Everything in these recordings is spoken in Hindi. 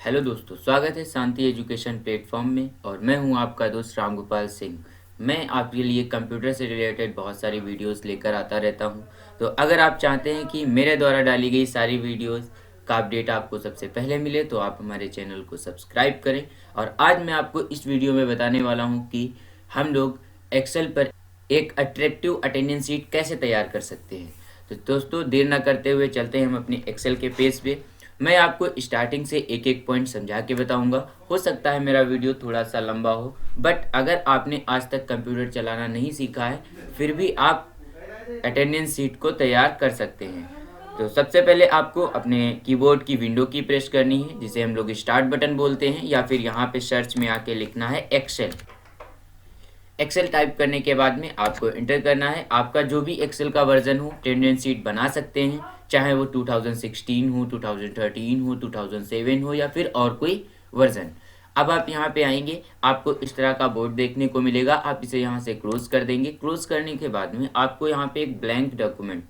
हेलो दोस्तों, स्वागत है शांति एजुकेशन प्लेटफॉर्म में और मैं हूं आपका दोस्त राम गोपाल सिंह। मैं आपके लिए कंप्यूटर से रिलेटेड बहुत सारी वीडियोस लेकर आता रहता हूं। तो अगर आप चाहते हैं कि मेरे द्वारा डाली गई सारी वीडियोस का अपडेट आपको सबसे पहले मिले तो आप हमारे चैनल को सब्सक्राइब करें। और आज मैं आपको इस वीडियो में बताने वाला हूँ कि हम लोग एक्सेल पर एक अट्रैक्टिव अटेंडेंस शीट कैसे तैयार कर सकते हैं। तो दोस्तों, देर ना करते हुए चलते हैं हम अपने एक्सेल के पेज पे। मैं आपको स्टार्टिंग से एक एक पॉइंट समझा के बताऊंगा। हो सकता है मेरा वीडियो थोड़ा सा लंबा हो, बट अगर आपने आज तक कंप्यूटर चलाना नहीं सीखा है फिर भी आप अटेंडेंस शीट को तैयार कर सकते हैं। तो सबसे पहले आपको अपने कीबोर्ड की विंडो की प्रेस करनी है, जिसे हम लोग स्टार्ट बटन बोलते हैं, या फिर यहाँ पे सर्च में आके लिखना है एक्सेल। एक्सेल टाइप करने के बाद में आपको एंटर करना है। आपका जो भी एक्सेल का वर्जन हो अटेंडेंस शीट बना सकते हैं, चाहे वो 2016 हो, 2013 हो, 2007 हो या फिर और कोई वर्जन। अब आप यहाँ पे आएंगे, आपको इस तरह का बोर्ड देखने को मिलेगा। आप इसे यहाँ से क्लोज कर देंगे। क्लोज करने के बाद में आपको यहाँ पे एक ब्लैंक डॉक्यूमेंट,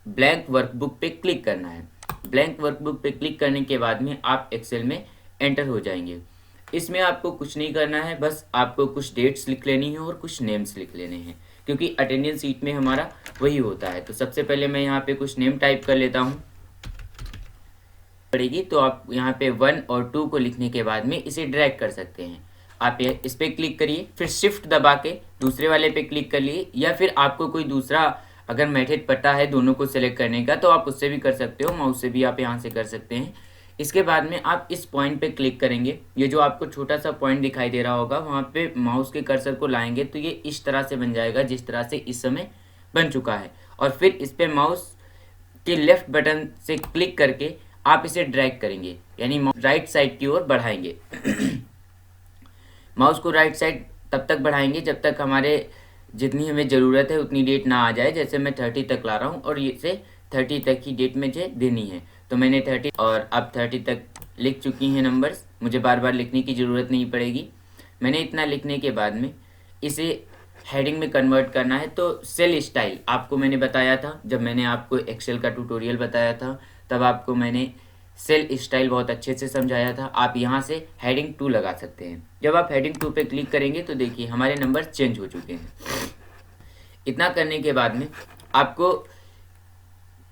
ब्लैंक वर्कबुक पे क्लिक करना है। ब्लैंक वर्कबुक पे क्लिक करने के बाद में आप एक्सेल में एंटर हो जाएंगे। इसमें आपको कुछ नहीं करना है, बस आपको कुछ डेट्स लिख लेनी है और कुछ नेम्स लिख लेने हैं, क्योंकि अटेंडेंस शीट में हमारा वही होता है। तो सबसे पहले मैं यहाँ पे कुछ नेम टाइप कर लेता हूँ पड़ेगी। तो आप यहाँ पे 1 और 2 को लिखने के बाद में इसे ड्रैग कर सकते हैं। आप इस पर क्लिक करिए, फिर शिफ्ट दबा के दूसरे वाले पे क्लिक कर लिए, या फिर आपको कोई दूसरा अगर मेथड पता है दोनों को सिलेक्ट करने का तो आप उससे भी कर सकते हो, माउस से भी आप यहाँ से कर सकते हैं। इसके बाद में आप इस पॉइंट पे क्लिक करेंगे। ये जो आपको छोटा सा पॉइंट दिखाई दे रहा होगा वहाँ पे माउस के कर्सर को लाएंगे तो ये इस तरह से बन जाएगा जिस तरह से इस समय बन चुका है। और फिर इस पे माउस के लेफ्ट बटन से क्लिक करके आप इसे ड्रैग करेंगे, यानी राइट साइड की ओर बढ़ाएंगे। माउस को राइट साइड तब तक बढ़ाएंगे जब तक हमारे जितनी हमें ज़रूरत है उतनी डेट ना आ जाए। जैसे मैं 30 तक ला रहा हूँ और इसे 30 तक की डेट मुझे देनी है, तो मैंने 30 और अब 30 तक लिख चुकी हैं नंबर्स। मुझे बार बार लिखने की ज़रूरत नहीं पड़ेगी। मैंने इतना लिखने के बाद में इसे हेडिंग में कन्वर्ट करना है। तो सेल स्टाइल आपको मैंने बताया था, जब मैंने आपको एक्सेल का ट्यूटोरियल बताया था तब आपको मैंने सेल स्टाइल बहुत अच्छे से समझाया था। आप यहाँ से हेडिंग 2 लगा सकते हैं। जब आप हेडिंग 2 पे क्लिक करेंगे तो देखिए हमारे नंबर चेंज हो चुके हैं। इतना करने के बाद में आपको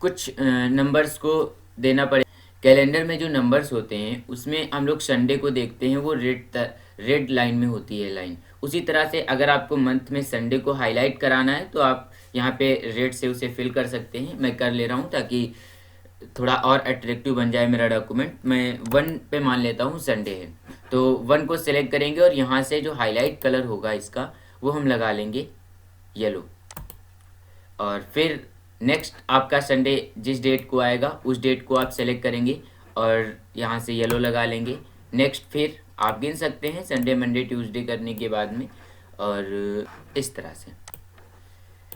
कुछ नंबर्स को देना पड़े। कैलेंडर में जो नंबर्स होते हैं उसमें हम लोग संडे को देखते हैं, वो रेड लाइन में होती है लाइन। उसी तरह से अगर आपको मंथ में संडे को हाईलाइट कराना है तो आप यहाँ पे रेड से उसे फिल कर सकते हैं। मैं कर ले रहा हूँ ताकि थोड़ा और अट्रैक्टिव बन जाए मेरा डॉक्यूमेंट। मैं 1 पे मान लेता हूँ संडे है, तो 1 को सिलेक्ट करेंगे और यहाँ से जो हाईलाइट कलर होगा इसका वो हम लगा लेंगे येलो। और फिर नेक्स्ट आपका संडे जिस डेट को आएगा उस डेट को आप सेलेक्ट करेंगे और यहाँ से येलो लगा लेंगे। नेक्स्ट फिर आप गिन सकते हैं संडे मंडे ट्यूसडे करने के बाद में, और इस तरह से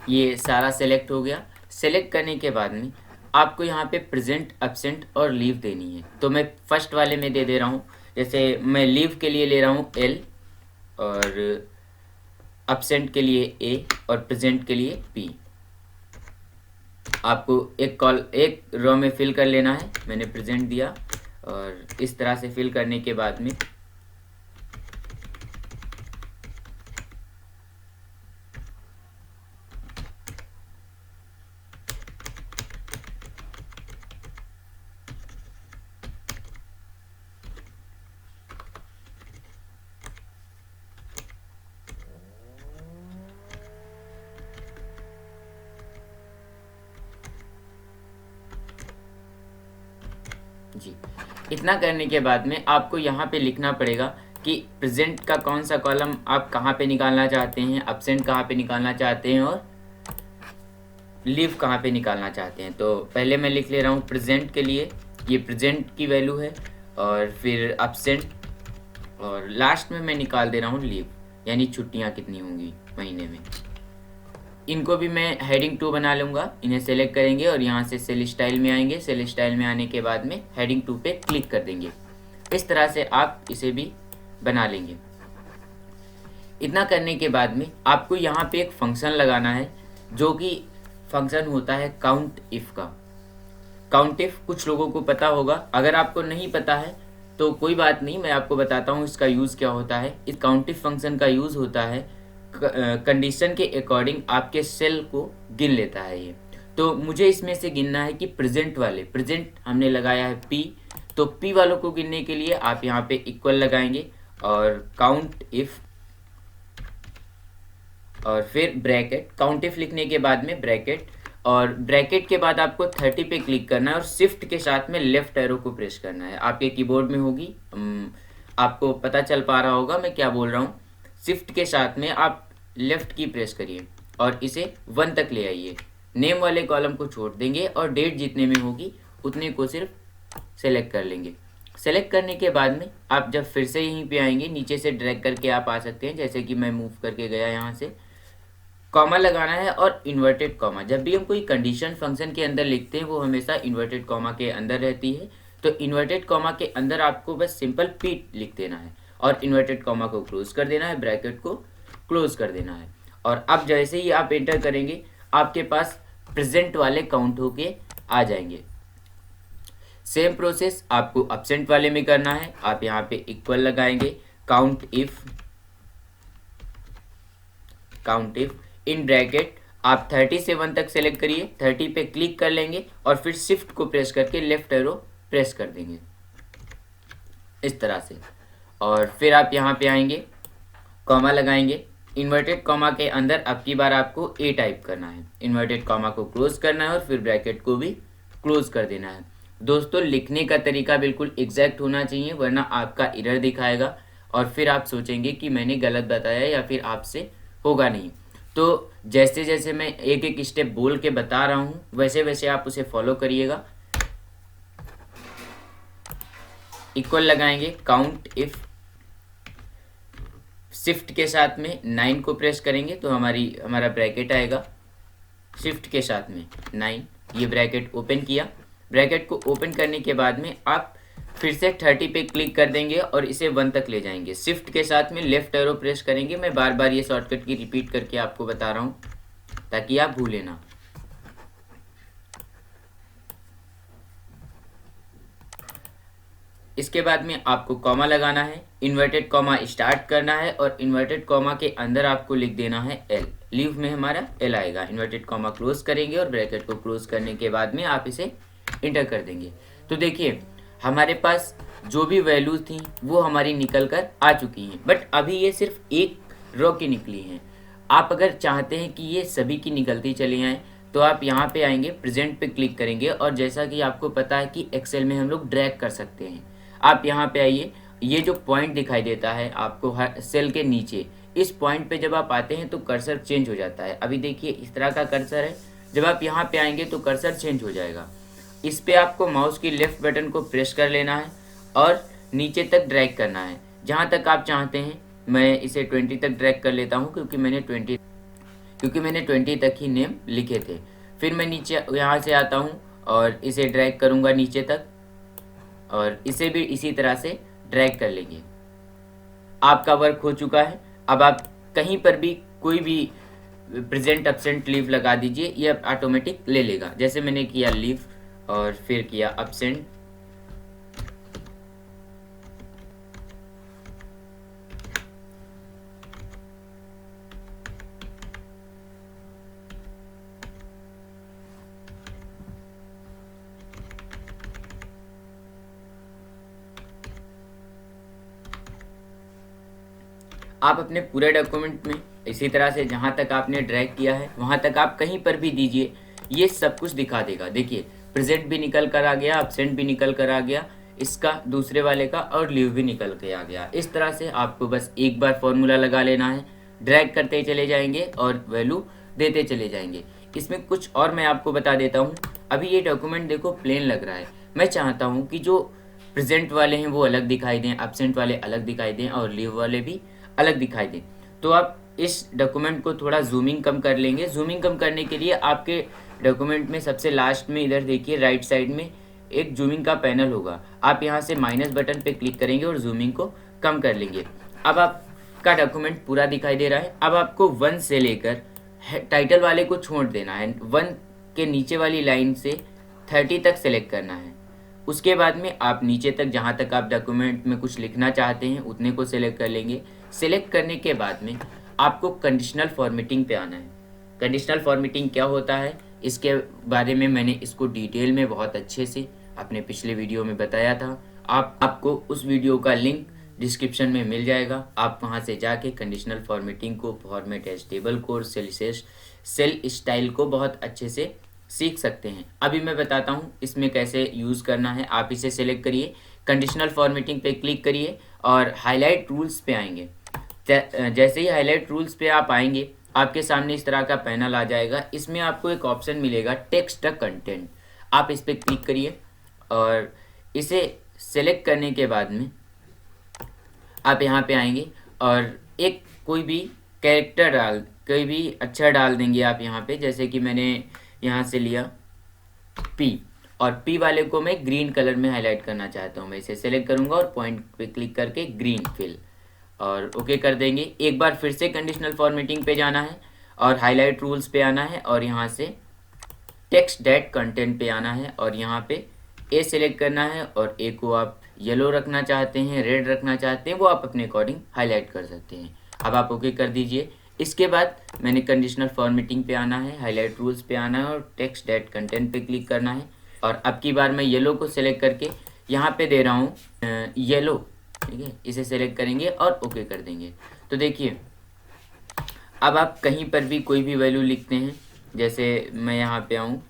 ये सारा सेलेक्ट हो गया। सेलेक्ट करने के बाद में आपको यहाँ पे प्रेजेंट, एब्सेंट और लीव देनी है। तो मैं फर्स्ट वाले में दे रहा हूँ। जैसे मैं लीव के लिए ले रहा हूँ L, और एब्सेंट के लिए A और प्रेजेंट के लिए P। आपको एक रो में फिल कर लेना है। मैंने प्रेजेंट दिया और इस तरह से फिल करने के बाद में जी, इतना करने के बाद में आपको यहाँ पे लिखना पड़ेगा कि प्रेजेंट का कौन सा कॉलम आप कहाँ पे निकालना चाहते हैं, एब्सेंट कहाँ पे निकालना चाहते हैं और लीव कहाँ पे निकालना चाहते हैं। तो पहले मैं लिख ले रहा हूँ प्रेजेंट के लिए, ये प्रेजेंट की वैल्यू है, और फिर एब्सेंट, और लास्ट में मैं निकाल दे रहा हूँ लीव, यानी छुट्टियाँ कितनी होंगी महीने में। इनको भी मैं हेडिंग 2 बना लूँगा। इन्हें सेलेक्ट करेंगे और यहाँ से सेल स्टाइल में आएंगे। सेल स्टाइल में आने के बाद में हेडिंग 2 पे क्लिक कर देंगे। इस तरह से आप इसे भी बना लेंगे। इतना करने के बाद में आपको यहाँ पे एक फंक्शन लगाना है, जो कि फंक्शन होता है काउंट इफ का। काउंट इफ कुछ लोगों को पता होगा, अगर आपको नहीं पता है तो कोई बात नहीं, मैं आपको बताता हूँ इसका यूज़ क्या होता है। इस काउंटिफ फंक्शन का यूज़ होता है कंडीशन के अकॉर्डिंग आपके सेल को गिन लेता है ये। तो मुझे इसमें से गिनना है कि प्रेजेंट हमने लगाया है p, तो p वालों को गिनने के लिए आप यहाँ पे इक्वल लगाएंगे और काउंट इफ और फिर ब्रैकेट, काउंट इफ लिखने के बाद में ब्रैकेट, और ब्रैकेट के बाद आपको 30 पे क्लिक करना है और शिफ्ट के साथ में लेफ्ट एरो को प्रेस करना है। आपके कीबोर्ड में होगी, आपको पता चल पा रहा होगा मैं क्या बोल रहा हूँ। शिफ्ट के साथ में आप लेफ्ट की प्रेस करिए और इसे 1 तक ले आइए। नेम वाले कॉलम को छोड़ देंगे और डेट जितने में होगी उतने को सिर्फ सेलेक्ट कर लेंगे। सेलेक्ट करने के बाद में आप जब फिर से यहीं पे आएंगे, नीचे से ड्रैग करके आप आ सकते हैं, जैसे कि मैं मूव करके गया यहाँ से। कॉमा लगाना है और इन्वर्टेड कॉमा, जब भी हम कोई कंडीशन फंक्शन के अंदर लिखते हैं वो हमेशा इन्वर्टेड कॉमा के अंदर रहती है। तो इन्वर्टेड कॉमा के अंदर आपको बस सिंपल p लिख देना है और इन्वर्टेड कॉमा को क्लोज कर देना है, ब्रैकेट को क्लोज कर देना है। और अब जैसे ही आप एंटर करेंगे आपके पास प्रेजेंट वाले काउंट होके आ जाएंगे। सेम प्रोसेस आपको अब्सेंट वाले में करना है। आप यहाँ पे इक्वल लगाएंगे, काउंट इफ इन ब्रैकेट आप 30 से 1 तक सेलेक्ट करिए, 30 पे क्लिक कर लेंगे और फिर शिफ्ट को प्रेस करके लेफ्ट एरो प्रेस कर देंगे इस तरह से। और फिर आप यहाँ पे आएंगे, कॉमा लगाएंगे, इन्वर्टेड कॉमा के अंदर अब की बार आपको a टाइप करना है, इन्वर्टेड कॉमा को क्लोज करना है और फिर ब्रैकेट को भी क्लोज कर देना है। दोस्तों लिखने का तरीका बिल्कुल एग्जैक्ट होना चाहिए, वरना आपका एरर दिखाएगा और फिर आप सोचेंगे कि मैंने गलत बताया या फिर आपसे होगा नहीं। तो जैसे जैसे मैं एक एक स्टेप बोल के बता रहा हूँ वैसे वैसे आप उसे फॉलो करिएगा। इक्वल लगाएंगे, काउंट इफ, शिफ्ट के साथ में 9 को प्रेस करेंगे तो हमारा ब्रैकेट आएगा। शिफ्ट के साथ में 9, ये ब्रैकेट ओपन किया। ब्रैकेट को ओपन करने के बाद में आप फिर से 30 पे क्लिक कर देंगे और इसे 1 तक ले जाएंगे। शिफ्ट के साथ में लेफ्ट एरो प्रेस करेंगे। मैं बार बार ये शॉर्टकट की रिपीट करके आपको बता रहा हूँ ताकि आप भूलें ना। इसके बाद में आपको कॉमा लगाना है, इन्वर्टेड कॉमा स्टार्ट करना है और इन्वर्टेड कॉमा के अंदर आपको लिख देना है एल। लीव में हमारा एल आएगा। इन्वर्टेड कॉमा क्लोज करेंगे और ब्रैकेट को क्लोज करने के बाद में आप इसे इंटर कर देंगे। तो देखिए हमारे पास जो भी वैल्यूज थी वो हमारी निकल कर आ चुकी हैं, बट अभी ये सिर्फ एक रो की निकली हैं। आप अगर चाहते हैं कि ये सभी की निकलती चली आएँ तो आप यहाँ पे आएंगे, प्रेजेंट पे क्लिक करेंगे और जैसा कि आपको पता है कि एक्सेल में हम लोग ड्रैग कर सकते हैं। आप यहाँ पे आइए, ये जो पॉइंट दिखाई देता है आपको हर सेल के नीचे, इस पॉइंट पे जब आप आते हैं तो कर्सर चेंज हो जाता है। अभी देखिए इस तरह का कर्सर है, जब आप यहाँ पे आएंगे तो कर्सर चेंज हो जाएगा। इस पे आपको माउस की लेफ्ट बटन को प्रेस कर लेना है और नीचे तक ड्रैग करना है जहाँ तक आप चाहते हैं। मैं इसे 20 तक ड्रैग कर लेता हूँ क्योंकि मैंने 20 तक ही नेम लिखे थे। फिर मैं नीचे यहाँ से आता हूँ और इसे ड्रैग करूँगा नीचे तक और इसे भी इसी तरह से ड्रैग कर लेंगे। आपका वर्क हो चुका है। अब आप कहीं पर भी कोई भी प्रेजेंट एब्सेंट लीव लगा दीजिए, ये ऑटोमेटिक ले लेगा। जैसे मैंने किया लीव और फिर किया एब्सेंट, आप अपने पूरे डॉक्यूमेंट में इसी तरह से जहाँ तक आपने ड्रैग किया है वहाँ तक आप कहीं पर भी दीजिए, ये सब कुछ दिखा देगा। देखिए प्रेजेंट भी निकल कर आ गया, एब्सेंट भी निकल कर आ गया, इसका दूसरे वाले का और लीव भी निकल के आ गया। इस तरह से आपको बस एक बार फॉर्मूला लगा लेना है, ड्रैग करते चले जाएंगे और वैल्यू देते चले जाएंगे। इसमें कुछ और मैं आपको बता देता हूँ। अभी ये डॉक्यूमेंट देखो प्लेन लग रहा है, मैं चाहता हूँ कि जो प्रेजेंट वाले हैं वो अलग दिखाई दें, एब्सेंट वाले अलग दिखाई दें और लीव वाले भी अलग दिखाई दें। तो आप इस डॉक्यूमेंट को थोड़ा जूमिंग कम कर लेंगे। जूमिंग कम करने के लिए आपके डॉक्यूमेंट में सबसे लास्ट में इधर देखिए राइट साइड में एक जूमिंग का पैनल होगा। आप यहाँ से माइनस बटन पे क्लिक करेंगे और जूमिंग को कम कर लेंगे। अब आपका डॉक्यूमेंट पूरा दिखाई दे रहा है। अब आपको 1 से लेकर टाइटल वाले को छोड़ देना है, 1 के नीचे वाली लाइन से 30 तक सेलेक्ट करना है। उसके बाद में आप नीचे तक जहाँ तक आप डॉक्यूमेंट में कुछ लिखना चाहते हैं उतने को सिलेक्ट कर लेंगे। सिलेक्ट करने के बाद में आपको कंडीशनल फॉर्मेटिंग पे आना है। कंडीशनल फॉर्मेटिंग क्या होता है इसके बारे में मैंने इसको डिटेल में बहुत अच्छे से अपने पिछले वीडियो में बताया था। आपको उस वीडियो का लिंक डिस्क्रिप्शन में मिल जाएगा। आप वहां से जाके कंडीशनल फॉर्मेटिंग को, format as table code, cell style को बहुत अच्छे से सीख सकते हैं। अभी मैं बताता हूँ इसमें कैसे यूज़ करना है। आप इसे सेलेक्ट करिए, कंडीशनल फॉर्मेटिंग पे क्लिक करिए और हाईलाइट रूल्स पे आएंगे। जैसे ही हाईलाइट रूल्स पे आप आएंगे आपके सामने इस तरह का पैनल आ जाएगा। इसमें आपको एक ऑप्शन मिलेगा टेक्स्ट कंटेंट, आप इस पर क्लिक करिए और इसे सेलेक्ट करने के बाद में आप यहाँ पे आएंगे और एक कोई भी कैरेक्टर कोई भी अक्षर डाल देंगे आप यहाँ पे। जैसे कि मैंने यहाँ से लिया P और P वाले को मैं ग्रीन कलर में हाईलाइट करना चाहता हूँ। मैं इसे सेलेक्ट करूँगा और पॉइंट पे क्लिक करके ग्रीन फिल और ओके कर देंगे। एक बार फिर से कंडीशनल फॉर्मेटिंग पे जाना है और हाईलाइट रूल्स पे आना है और यहाँ से टेक्स्ट डेट कंटेंट पे आना है और यहाँ पे ए सेलेक्ट करना है और ए को आप येलो रखना चाहते हैं, रेड रखना चाहते हैं, वो आप अपने अकॉर्डिंग हाईलाइट कर सकते हैं। अब आप ओके कर दीजिए। इसके बाद मैंने कंडीशनल फॉर्मेटिंग पे आना है, हाईलाइट रूल्स पे आना है और टेक्स्ट डेट कंटेंट पे क्लिक करना है और अब की बार मैं येलो को सिलेक्ट करके यहाँ पे दे रहा हूँ येलो, ठीक है। इसे सेलेक्ट करेंगे और ओके कर देंगे। तो देखिए अब आप कहीं पर भी कोई भी वैल्यू लिखते हैं, जैसे मैं यहाँ पे आऊँ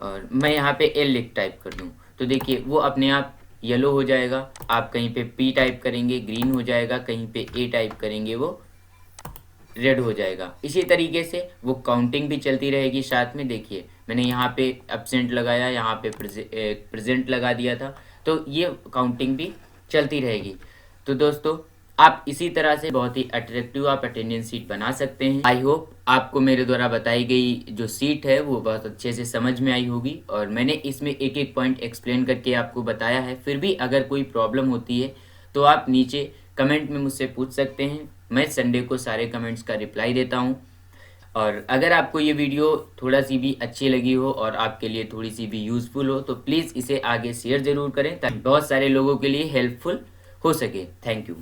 और मैं यहाँ पे एल लिख टाइप कर दूँ तो देखिए वो अपने आप येलो हो जाएगा। आप कहीं पे पी टाइप करेंगे ग्रीन हो जाएगा, कहीं पे ए टाइप करेंगे वो रेड हो जाएगा। इसी तरीके से वो काउंटिंग भी चलती रहेगी साथ में। देखिए मैंने यहाँ पे एब्सेंट लगाया, यहाँ पे प्रेजेंट लगा दिया था, तो ये काउंटिंग भी चलती रहेगी। तो दोस्तों आप इसी तरह से बहुत ही अट्रैक्टिव आप अटेंडेंस शीट बना सकते हैं। आई होप आपको मेरे द्वारा बताई गई जो सीट है वो बहुत अच्छे से समझ में आई होगी और मैंने इसमें एक एक पॉइंट एक्सप्लेन करके आपको बताया है। फिर भी अगर कोई प्रॉब्लम होती है तो आप नीचे कमेंट में मुझसे पूछ सकते हैं। मैं संडे को सारे कमेंट्स का रिप्लाई देता हूँ। और अगर आपको ये वीडियो थोड़ा सी भी अच्छी लगी हो और आपके लिए थोड़ी सी भी यूज़फुल हो तो प्लीज़ इसे आगे शेयर ज़रूर करें ताकि बहुत सारे लोगों के लिए हेल्पफुल हो सके। Thank you.